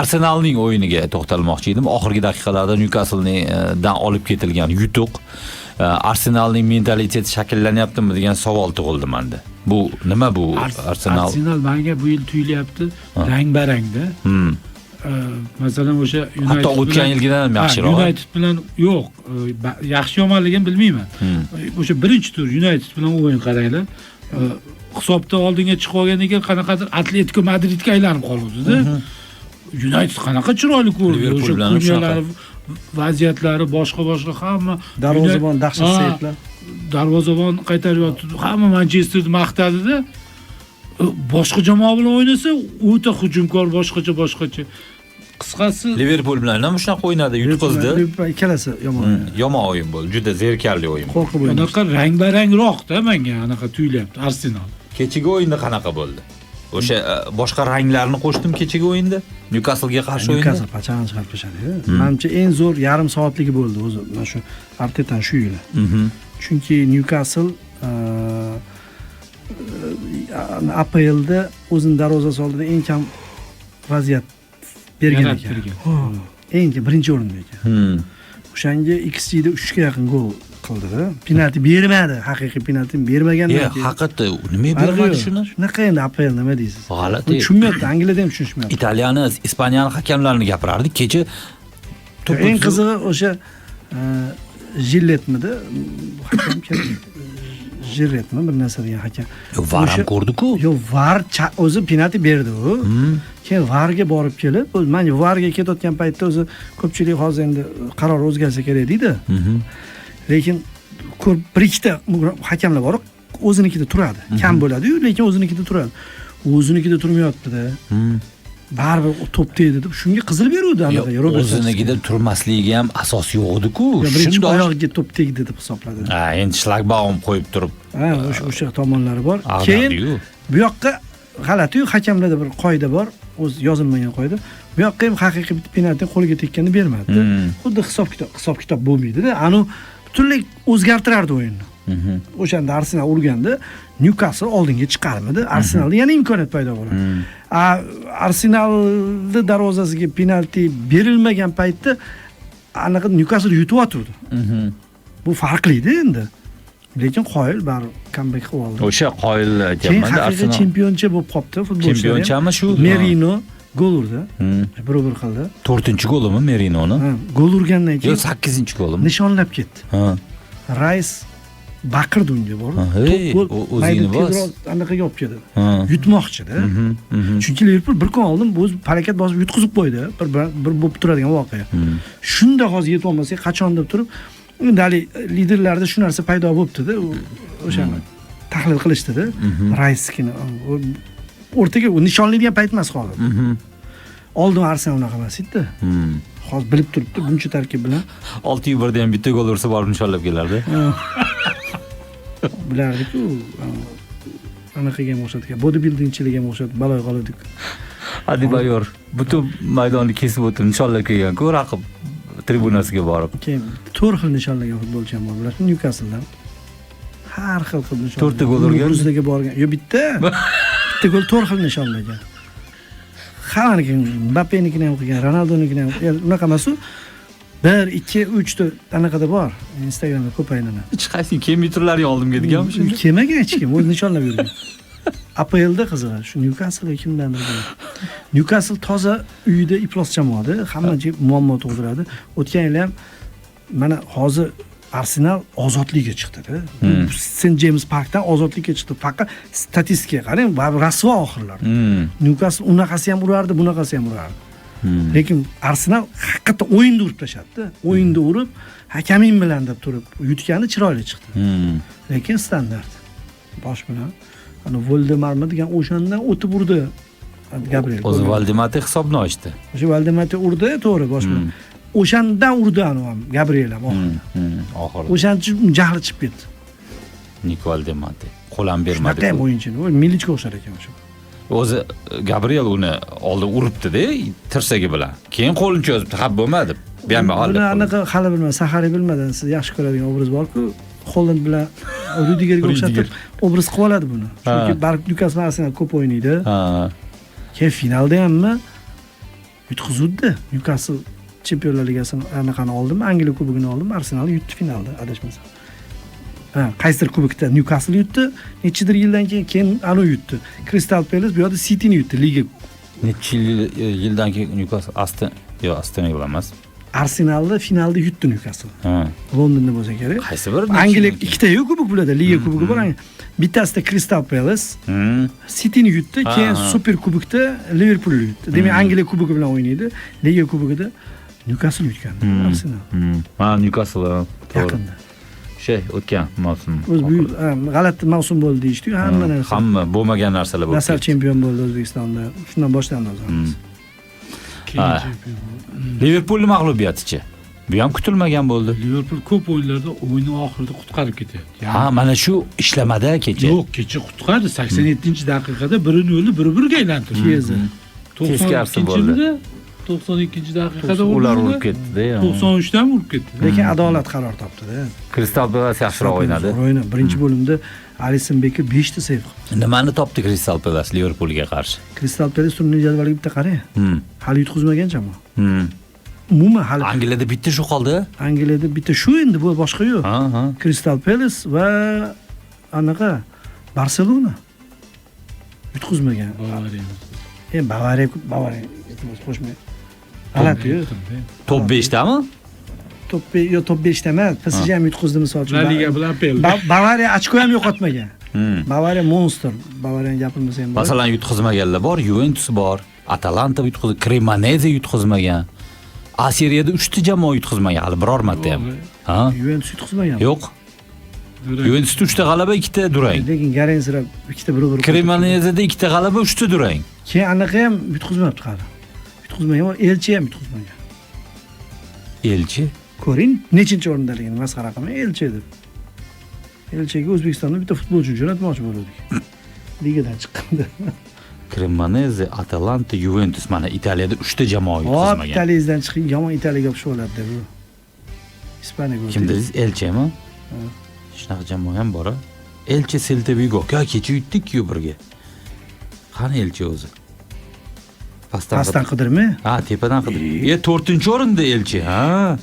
Arsenalning o'yiniga to'xtalmoqchi edim. Oxirgi daqiqalarda Newcastle-dan olib ketilgan yutuq Arsenalning mentaliteti shakllanyaptimi degan savol tug'ildi menda. Bu nima bu Arsenal? Arsenal menga bu yil tuyulyapti rang-barangda. Masalan o'sha United hatto o'tgan yilgidan ham yaxshiroq. United bilan yo'q, yaxshi yomonligini bilmayman. O'sha birinchi tur United bilan o'yin qaranglar. Hisobda oldinga chiqib olgandan keyin qanaqadir Atletico Madridga aylanib qoldi-da. United qanaqa chiroyli ko'rdi. O'sha kunyalar, vaziyatlari boshqa hamma darvozabon dahshat saytlar. Darvozabon qaytaryapti. Hamma Manchesterni maqtadi-da. Boshqa jamoa bilan o'ynasa, o'ta hujumkor, boshqacha. Qisqasi Liverpool bilan ham shunaqa o'ynadi, yutqizdi. Ikkalasi yomon. Yomon o'yin bo'ldi, juda zerikarli o'yin. Qo'rqib o'ynadi. Anaqa rang-barangroq-da menga anaqa tuyulyapti Arsenal. Kechagi o'yinda qanaqa bo'ldi? O'sha boshqa ranglarni qo'shdim kechagi o'yinda. Newcastle-ga qarshi o'yinda. Newcastle pachani chiqarib tashadi. Menimcha eng zo'r yarim soatligi bo'ldi o'zi. Mana shu Artetaning shu yili. Chunki Newcastle APLda o'zining darvozasi oldida eng kam vaziyat bergan ekan. Eng birinchi o'rinda ekan. O'shanga XG da 3 ga yaqin gol qildi-da. Penalti bermadi, haqiqiy penaltini bermagandan keyin. Haqiqatda nima bermadi shuni? Shunaqa endi APL nima deysiz? G'alati. Tushunmayapti, Angliyada ham tushunishmayapti. Italiyani, Ispaniyani hakamlarini gapirardik. Kecha eng qizig'i o'sha Jilletmidi? Hakam kim? Jirretmi bir narsa degan hakam. VAR ham ko'rdi-ku. Yo'q, VAR o'zi penalti berdi u. Keyin VARga borib kelib, men VARga ketayotgan paytda o'zi ko'pchilik hozir endi qaror o'zgarsa kerak deydi. Lekin bir ikkita hakamlar bor, o'zinikida turadi. Kam bo'ladi-yu, lekin o'zinikida turadi. O'zinikida turmayapti-da. Baribir to'p tegdi deb shunga qizil beruvdi anaqa. O'zinikida turmasligiga ham asos yo'q edi-ku. Birinchi oyog'iga to'p tegdi deb hisobladi. Endi shlagbaum qo'yib turib. O'sha tomonlari bor. Keyin bu yoqqa g'alati-yu, hakamlarda bir qoida bor, o'z yozilmagan qoida. Bu yoqqa ham haqiqiy bitta penalti qo'liga tekkanda bermadi. Xuddi hisob-kitob bo'lmaydi-da. Anu butunlay o'zgartirardi o'yinni. O'shanda Arsenal urganda Newcastle oldinga chiqarmadi. Arsenalda yana imkoniyat paydo bo'ladi. Arsenalning darvozasiga penalti berilmagan paytda anaqa Newcastle yutyapti. Bu farqli-da endi. Lekin qoyil bar comeback qilib oldi. O'sha qoyil aytayapman-da Arsenal. Haqiqiy chempioncha bo'lib qoldi futbolchilar. Chempionchami shu? Merino gol urdi. 1-1 qildi. 4-golimi Merinoni? Gol urgandan keyin 8-golimi? Nishonlab ketdi. Rice baqirdi unga borib. O'zini bos. Anaqaga olib keldi. Yutmoqchi-da. Chunki Liverpool bir kun oldin o'z harakat bosib yutqizib qo'ydi. Bir bo'lib turadigan voqea. Shunda hozir yetib olmasak qachon deb turib, undali liderlarda shu narsa paydo bo'libdi-da. O'shani tahlil qilishdi-da. Rice-kini o'rtaga nishonlaydigan payt emas hozir. Oldin Arsenal unaqa emas edi. Hozir bilib turibdi buncha tarkib bilan. 6-1 da ham bitta gol ursa borib nishonlab kelardi. Bilardik-ku. Anaqaga ham o'xshatgan. Bodybuildingchilarga ham o'xshatib baloy qoladik. Adebayor butun maydonni kesib o'tib nishonlab kelgan-ku raqib tribunasiga borib. Keyin 4 xil nishonlagan futbolchi ham bor. Bular Newcastle-dan. Har xil nishonlagan. 4 ta gol urgan. Bruzdagi borgan. Yo bitta. Bitta gol 4 xil nishonlagan. Hammaniki Mbappenikini ham qilgan, Ronaldonikini ham. Unaqa emas-ku. 1, 2, 3 ta anaqada bor. Instagramda ko'p aylanadi. Hech qaysi kemiterlarga oldimga deganmi shunda? Kelmagan hech kim, o'zi nishonlab yurgan. APLda qizig'i shu Newcastle kimdandir. Newcastle toza uyida iflos jamoada, hamma muammo tug'diradi. O'tgan yil ham mana hozir Arsenal ozodlikka chiqdi-da. St. James Parkdan ozodlikka chiqdi. Faqat statistikaga qarang, rasvo oxirlar. Newcastle unaqasi ham urardi, bunaqasi ham urardi. Lekin Arsenal haqiqatda o'yinda urib tashadi-da. O'yinda urib, hakaming bilan deb turib, yutgani chiroyli chiqdi. Lekin standart. Bosh bilan ana Voldemarmi degan o'shandan o'tib urdi. Gabriel. O'zi Valdemar hisobni ochdi. O'sha Valdemar urdi, to'g'ri, bosh bilan. O'shandan urdi anu ham Gabriel ham oxirida. O'shancha jahli chiqib ketdi. Nik Valdemar qo'l ham bermadi. Shunaqa o'yinchini, Milichga o'xshar ekan o'sha. O'zi Gabriel uni oldi uribdi-da, tirsagi bilan. Keyin qo'lini cho'zibdi, xab bo'lmadi. Bu ham oldi. Buni anaqa hali bilmadim, Sahari bilmadim. Siz yaxshi ko'radigan obraz bor-ku, Holland bilan Rudigerga o'xshatib obraz qilib oladi buni. Chunki Newcastle Arsenal ko'p o'ynaydi. Keyin finalda hammi yutqizuvdi. Newcastle Chempionlar Ligasini anaqani oldimi? Angliya kubogini oldimi? Arsenal yutdi finalda, adashmasam. Ha, qaysidir kubokda Newcastle yutdi, nechidir yildan keyin anu yutdi. Crystal Palace bu yerda Cityni yutdi liga. Necha yildan keyin Newcastle Aston Villa emas. Arsenalni finalda yutdi Newcastle. Ha. Londonda bo'lsa kerak. Qaysi bir? Angliya ikkita-yu kubok bularda, liga kubogi bor. Bittasida Crystal Palace, Cityni yutdi, keyin Super kubokda Liverpoolni yutdi. Demak, Angliya kubogi bilan o'ynaydi. Liga kubogida Newcastle yutgan. Arsenal. Ha, Newcastle. To'g'ri. Yaqinda. O'tgan mavsum. G'alati mavsum bo'ldi deyishdi-ku, hamma narsa. Hamma bo'lmagan narsalar bo'ldi. Nasr chempion bo'ldi O'zbekistonda. Shundan boshlandi o'zimiz. Liverpool mag'lubiyatichi. Bu ham kutilmagan bo'ldi. Liverpool ko'p o'yinlarda o'yinning oxirida qutqarib ketyapti. Ha, mana shu ishlamada kecha. Yo'q, kecha qutqardi. 87-daqiqada 1-0 1-1 ga aylantirdi. Teskarisi bo'ldi. 92-daqiqada ular urib ketdi-da. 93 dan urib ketdi. Lekin adolat qaror topdi-da. Crystal Palace yaxshiroq o'ynadi. Birinchi bo'limda Alisson Becker 5 ta seyv qildi. Nimani topdi Crystal Palace Liverpoolga qarshi? Crystal Palace turnir jadvaliga bitta qarang. Hali yutqizmagan jamoa. Umuman hali Angliyada bitta shu qoldi. Angliyada bitta shu endi, bu boshqa yo'q. Ha. Crystal Palace va anaqa Barselona yutqizmagan. Bavariya qo'shmay. G'alati-yu. Top 5 dami? Top 5 ta emas. PSG ham yutqizdi misol uchun. La Liga bilan pel. Bavariya ochko ham yo'qotmagan. Bavariya monster. Bavariyani gapirmasa ham bo'ladi. Masalan, yutqizmaganlar bor, Juventus bor, Atalanta yutqizdi, Cremonese yutqizmagan. A seriyada 3 ta jamoa yutqizmagan, hali biror marta ham. Ha? Juventus yutqizmagan. Yo'q. Juventus 3 ta g'alaba, 2 ta durang. Lekin Garensirab 2 ta 1-1. Cremonese'da 2 ta g'alaba, 3 ta durang. Keyin anaqa ham yutqizmabdi hali. Yutqizmagan, Elchi ham yutqizmagan. Elchi? Ko'ring, nechinchi o'rindaligini masxara qilmang, Elchi deb. Elchiga O'zbekistonda bitta futbolchi jo'natmoqchi bo'ldik. Ligadan chiqqanda. Cremonese, Atalanta, Juventus mana Italiyada 3 ta jamoa yutqizmagan. Italiyazdan chiqing, yomon Italiyaga o'xshab oladi bu. Ispaniyaga. Kim dedingiz? Elchimi? Shunaqa jamoa ham bor-a? Elchi Celta Vigo. Kecha yutdik-ku birga. Qani Elchi o'zi? Pastdan qidirmi? Ha, tepadan qidirib. 4-o'rinda Elchi, ha.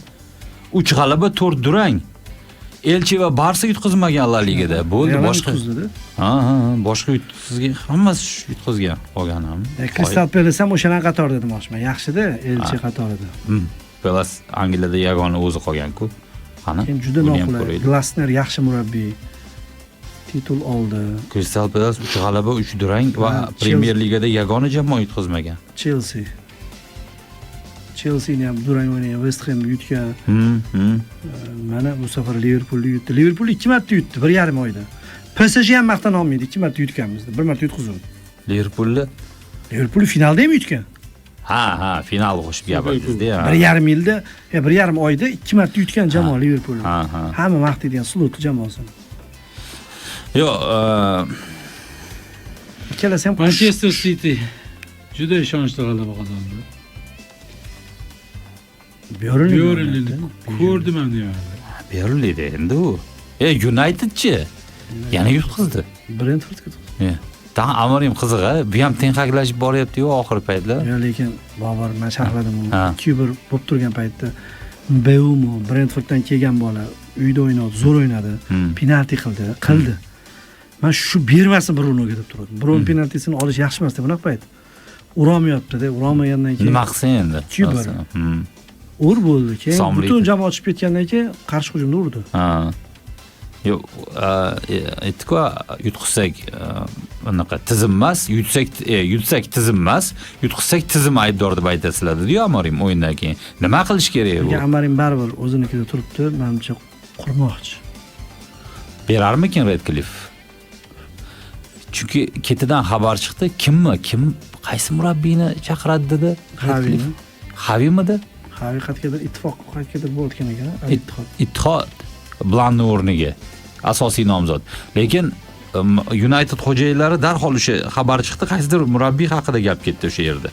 3 g'alaba, 4 durang. Elchi va Barsa yutqizmagan La Ligada. Bo'ldi, boshqa. Ha, boshqa yutqizgan, hammasi yutqizgan qolgan ham. Crystal Palace ham o'shaning qatorida demoqchiman. Yaxshi-da, Elchi qatorida. Palace Angliyada yagona o'zi qolgan-ku. Qani? Keyin juda noqulay. Glasner yaxshi murabbiy. Titul oldi. Crystal Palace 3 g'alaba, 3 durang va Premier Ligada yagona jamoa yutqizmagan. Chelsea ni ham durang o'ynagan, West Ham yutgan. Mana bu safar Liverpoolni yutdi. Liverpool 2 marta yutdi 1,5 oyda. PSG ham maqtan olmaydi, 2 marta yutganmizda. 1 marta yutqizdi. Liverpool finalda ham yutgan. Ha, final qo'shib gapirdingiz-da. 1,5 yilda, 1,5 oyda 2 marta yutgan jamoa Liverpool. Hamma maqtaydigan slotli jamoasi. Yo'q, ikkalasi ham Manchester City juda ishonchli g'alaba qozondi. Byornli ko'rdim ham deyapti. Byornli endi u. Unitedchi yana yutqizdi. Brentfordga. Tan Amorim qiziq-a, bu ham tenhaklashib boryapti-yu oxirgi paytlar. Lekin Bobur men sharhladim uni. 2-1 bo'lib turgan paytda Mbeumo Brentforddan kelgan bola uyda o'ynadi, zo'r o'ynadi, penalti qildi. Men shu bermasin Brunoga deb turdim. Bruno penaltisini olish yaxshi emas deb bunaqa payt. Urolmayapti-da, urolmagandan keyin. Nima qilsin endi? 2-1. Ur bo'ldi. Keyin butun jamoa chiqib ketgandan keyin qarshi hujumda urdi. Yo'q, aytdik-ku, yutqizsak anaqa tizim emas, yutsak tizim emas, yutqizsak tizim aybdor deb aytasizlar-ku Amorim o'yindan keyin. Nima qilish kerak bu? Amorim baribir o'zinikida turibdi, menimcha qurmoqchi. Berarmikin Redcliffe? Chunki ketidan xabar chiqdi, kim qaysi murabbiyni chaqiradi dedi? Xavimidi? Xavi qayergadir qayergadir bo'layotgan ekan. Ittihod Blanni o'rniga asosiy nomzod. Lekin United xo'jaylari darhol o'sha xabar chiqdi, qaysidir murabbiy haqida gap ketdi o'sha yerda.